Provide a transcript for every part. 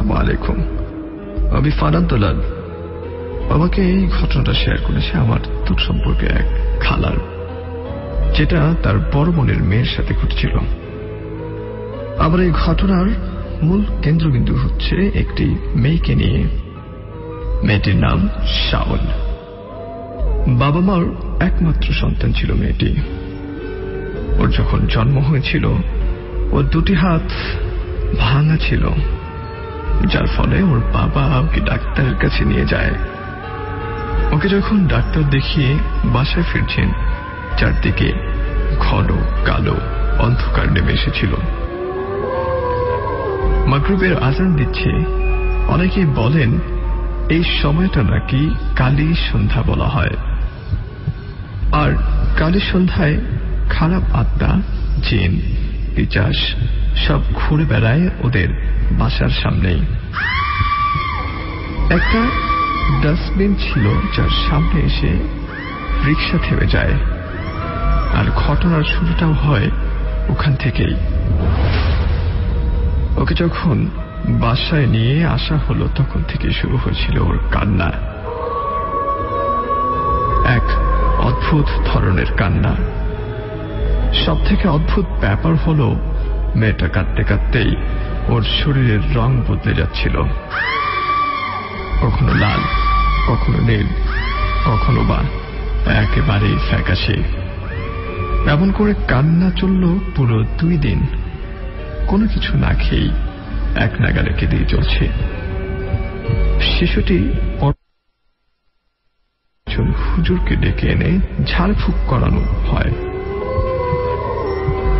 আসসালামু আলাইকুম, আমি ফারহান দুলাল। আমাকে এই ঘটনাটা শেয়ার করেছে আমার দূর সম্পর্কে এক খালার, যেটা তার বড় বোনের মেয়ের সাথে ঘটেছিল। আবার এই ঘটনার মূল কেন্দ্রবিন্দু হচ্ছে একটি মেয়েকে নিয়ে। মেয়েটির নাম শাওন। বাবা মার একমাত্র সন্তান ছিল মেয়েটি। ওর যখন জন্ম হয়েছিল ওর দুটি হাত ভাঙা ছিল, যার ফলে ওর বাবা ওকে ডাক্তারের কাছে নিয়ে যায়। ওকে যখন ডাক্তার দেখিয়ে বাসায় ফিরছেন, চারদিকে ঘন কালো অন্ধকার নেমে এসেছিল। মাগরিবের আজান দিচ্ছে। অনেকেই বলেন এই সময়টা নাকি কালী সন্ধ্যা বলা হয়, আর কালী সন্ধ্যায় খারাপ আত্মা, জিন, পিশাচ সব ঘুরে বেড়ায় ওদের বাসার সামনেই। একটা ডাস্টবিন ছিল যার সামনে এসে রিক্সা থেমে যায়, আর ঘটনার শুরুটাও হয় ওখান থেকেই। ওকে যখন বাসায় নিয়ে আসা হলো তখন থেকে শুরু হয়েছিল ওর কান্না, এক অদ্ভুত ধরনের কান্না। সব থেকে অদ্ভুত ব্যাপার হলো মেয়েটা কাঁদতে কাঁদতেই ওর শরীরের রং বদলে যাচ্ছিল, কখনো লাল, কখনো নীল, কখনো বা একেবারেই ফ্যাকাশে। এমন করে কান্না চলল পুরো 2 দিন। কোনো কিছু না খেয়েই এক নাগারে কেঁদে চলছে। শিশুটি হুজুরকে ডেকে এনে ঝাড়ফুঁক করানো হয়।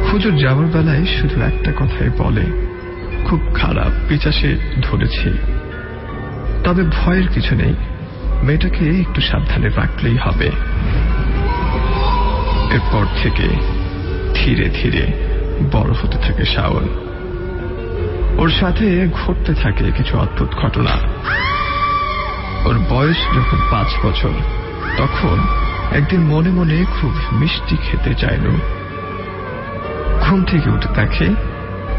হুজুর যাওয়ার বেলায় শুধু একটা কথাই বলে, খুব খারাপ পিশাচে ধরেছে, তবে ভয়ের কিছু নেই, মেয়েটাকে একটু সাবধানে রাখলেই হবে। এরপর থেকে ধীরে ধীরে বড় হতে থাকে শাওন। ওর সাথে ঘটতে থাকে কিছু অদ্ভুত ঘটনা। ওর বয়স যখন 5 বছর, তখন একদিন মনে মনে খুব মিষ্টি খেতে চাইল। ঘুম থেকে উঠে দেখে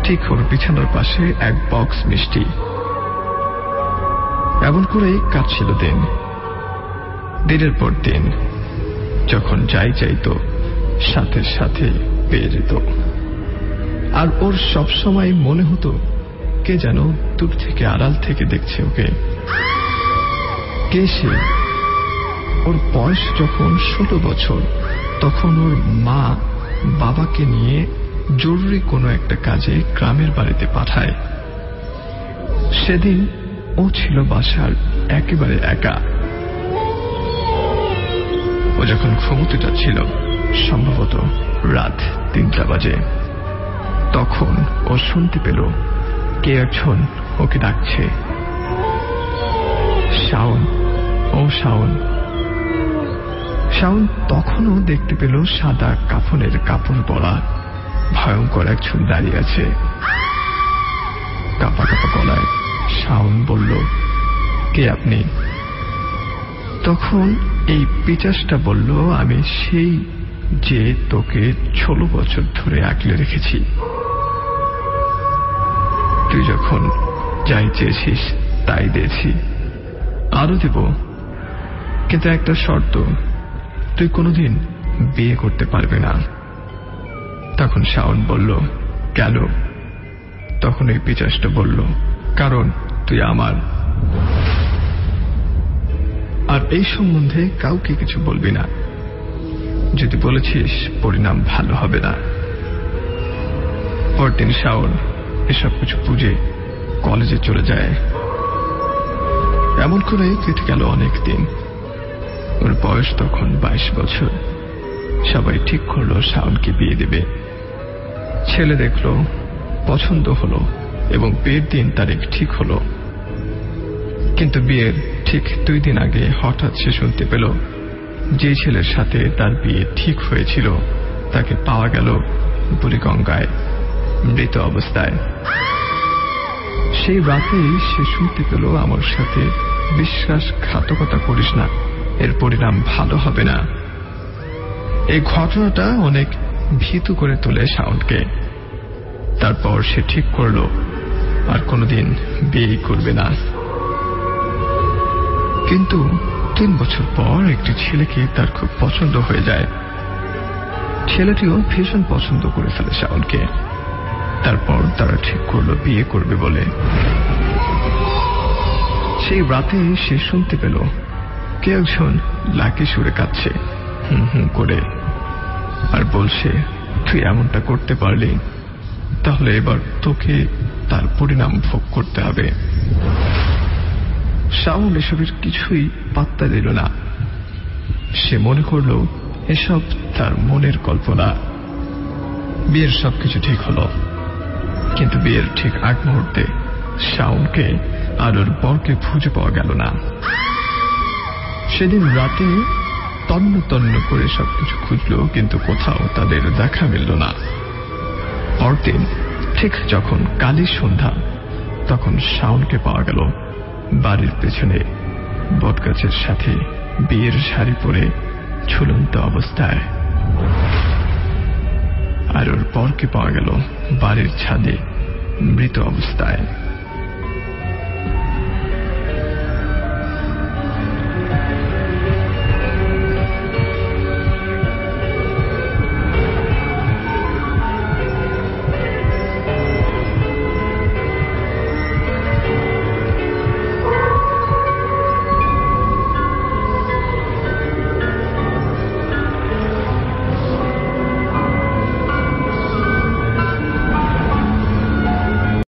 ঠিক ওর বিছানার পাশে এক বক্স মিষ্টি। এমন করেই কাটছিল দিন, দিনের পর দিন। যখন যাই চাইতো সাথে সাথে পেয়ে যেত, আর ওর সবসময় মনে হতো কে যেন দূর থেকে আড়াল থেকে দেখছে ওকে। কে সে? ওর বয়স যখন 16 বছর, তখন ওর মা বাবাকে নিয়ে জরুরি কোনো একটা কাজে গ্রামের বাড়িতে পাঠায়। সেদিন ও ছিল বাসার একেবারে একা। ও যখন ঘুমোতে যাচ্ছিল, সম্ভবত রাত 3টা বাজে, তখন ও শুনতে পেল কে একজন ওকে ডাকছে, শাওন, ও শাওন। শাওন তখনও দেখতে পেল সাদা কাফনের কাপড় পরা ভয়ঙ্কর একজন দাঁড়িয়ে আছে। কাঁপা কাঁপা গলায় শাওন বলল, কে আপনি? তখন এই পিশাচটা বলল, আমি সেই যে তোকে 16 বছর ধরে আগলে রেখেছি। তুই যখন যাই চেয়েছিস তাই দিয়েছি, আরো দেব, কিন্তু একটা শর্ত, তুই কোনোদিন বিয়ে করতে পারবি না। তখন শাওন বলল, কেন? তখন এই পিশাচটা বলল, কারণ তুই আমার, আর এই সম্বন্ধে কাউকে কিছু বলবি না। যদি বলেছিস পরিণাম ভালো হবে না। পরদিন শাওন এসব কিছু বুঝে কলেজে চলে যায়। এমন করে কেটে গেল অনেক দিন। ওর বয়স তখন 22 বছর। সবাই ঠিক করলো শাওনকে বিয়ে দেবে। ছেলে দেখলো, পছন্দ হলো এবং বিয়ের দিন তারিখ ঠিক হলো। কিন্তু বিয়ের ঠিক 2 দিন আগে হঠাৎ সে শুনতে পেল যে ছেলের সাথে তার বিয়ে ঠিক হয়েছিল তাকে পাওয়া গেল বুড়িগঙ্গায় মৃত অবস্থায়। সেই রাতেই সে শুনতে পেল, আমার সাথে বিশ্বাসঘাতকতা করিস না, এর পরিণাম ভালো হবে না। এই ঘটনাটা অনেক ভীতু করে তোলে শাওনকে। তারপর সে ঠিক করল আর কোনোদিন বিয়ে করবে না। কিন্তু 3 বছর পর একটি ছেলেকে তার খুব পছন্দ হয়ে যায়। ছেলেটিও ভীষণ পছন্দ করে ফেলে শাওনকে। তারপর তারা ঠিক করলো বিয়ে করবে বলে। সেই রাতে সে শুনতে পেল কে একজন লাকি সুরে কাঁদছে, হুম হুম করে, আর বলছে, তুই এমনটা করতে পারলি, তাহলে এবার তোকে তার পরিণাম ভোগ করতে হবে। শাওন এসবের কিছুই পাত্তা দিল না। সে মনে করল এসব তার মনের কল্পনা। বিয়ের সবকিছু ঠিক হলো, কিন্তু বিয়ের ঠিক আগ মুহূর্তে শাওনকে আর ওর বরকে খুঁজে পাওয়া গেল না। সেদিন রাতে তন্ন তন্ন করে সবকিছু খুঁজল, কিন্তু কোথাও তাদের দেখা মিলল না। পরদিন ঠিক যখন কালীর সন্ধ্যা, তখন শাওনকে পাওয়া গেল বাড়ির পেছনে বটগাছের সাথে বিয়ের শাড়ি পরে ঝুলন্ত অবস্থায়। আর ওর বরকে পাওয়া গেল বাড়ির ছাদে মৃত অবস্থায়।